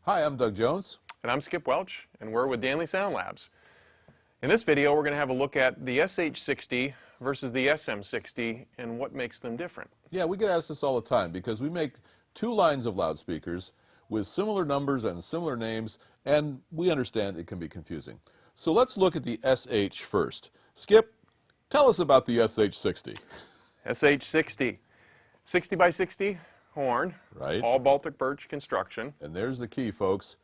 Hi, I'm Doug Jones. And I'm Skip Welch, and we're with Danley Sound Labs. In this video, we're going to have a look at the SH60 versus the SM60 and what makes them different. Yeah, we get asked this all the time because we make two lines of loudspeakers with similar numbers and similar names, and we understand it can be confusing. So let's look at the SH first. Skip, tell us about the SH60. SH60, 60 by 60 horn, Right. all Baltic birch construction. And there's the key, folks.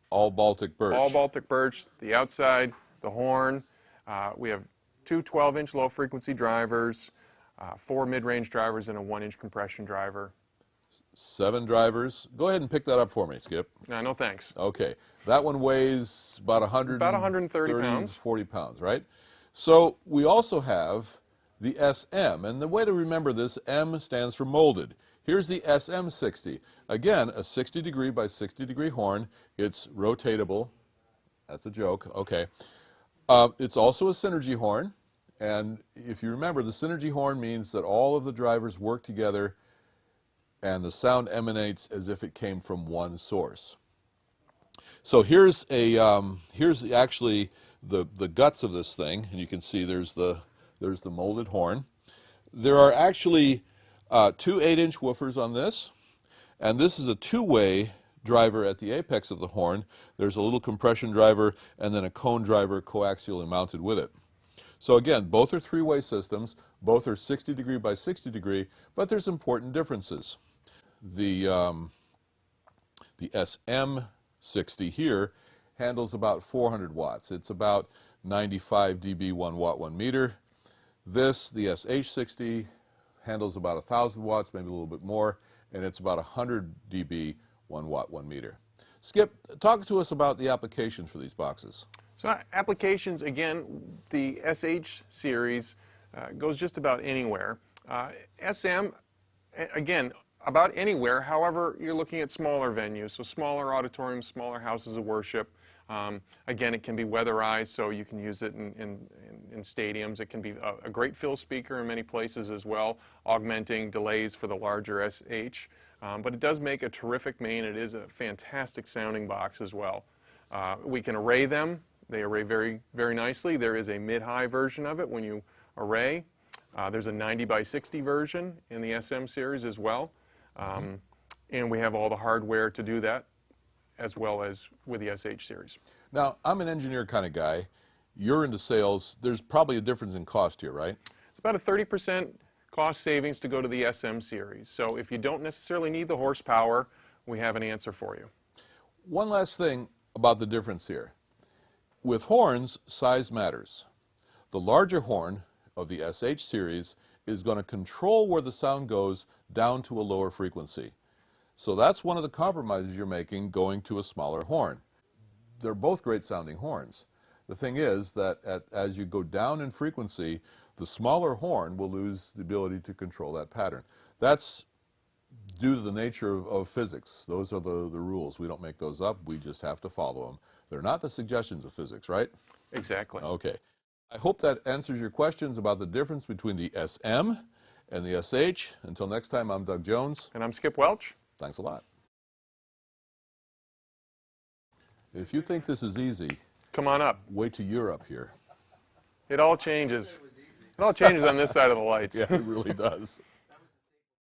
All Baltic birch. All Baltic birch, the outside, the horn. We have two 12-inch low-frequency drivers, 4 mid-range drivers, and a 1-inch compression driver. 7 drivers. Go ahead and pick that up for me, Skip. No thanks. Okay. That one weighs about 130 pounds. 40 pounds, right? So we also have the SM, and the way to remember this, M stands for molded. Here's the SM60. Again, a 60 degree by 60 degree horn. It's rotatable. That's a joke. Okay. It's also a synergy horn. And if you remember, the synergy horn means that all of the drivers work together and the sound emanates as if it came from one source. So here's actually the guts of this thing, and you can see there's the molded horn. There are actually 2 8-inch woofers on this, and this is a two-way driver at the apex of the horn. There's a little compression driver and then a cone driver coaxially mounted with it. So again, both are three-way systems, both are 60 degree by 60 degree, but there's important differences. The SM60 here handles about 400 watts. It's about 95 dB 1 watt 1 meter. This, the SH60, handles about 1,000 watts, maybe a little bit more, and it's about 100 dB 1 watt 1 meter. Skip, talk to us about the applications for these boxes. So applications, again, the SH series goes just about anywhere. SM, again, about anywhere. However, you're looking at smaller venues, so smaller auditoriums, smaller houses of worship. Again, it can be weatherized, so you can use it in stadiums. It can be a great fill speaker in many places as well, augmenting delays for the larger SH. But it does make a terrific main. It is a fantastic sounding box as well. We can array them. They array very, very nicely. There is a mid-high version of it when you array. There's a 90 by 60 version in the SM series as well. And we have all the hardware to do that, as well as with the SH series. Now, I'm an engineer kind of guy. You're into sales. There's probably a difference in cost here, right? It's about a 30% cost savings to go to the SM series. So if you don't necessarily need the horsepower, we have an answer for you. One last thing about the difference here. With horns, size matters. The larger horn of the SH series is going to control where the sound goes down to a lower frequency. So that's one of the compromises you're making going to a smaller horn. They're both great sounding horns. The thing is that as you go down in frequency, the smaller horn will lose the ability to control that pattern. That's due to the nature of physics. Those are the rules. We don't make those up. We just have to follow them. They're not the suggestions of physics, right? Exactly. Okay. I hope that answers your questions about the difference between the SM and the SH. Until next time, I'm Doug Jones. And I'm Skip Welch. Thanks a lot. If you think this is easy, come on up. wait to Europe here. It all changes. It all changes on this side of the lights. Yeah, it really does.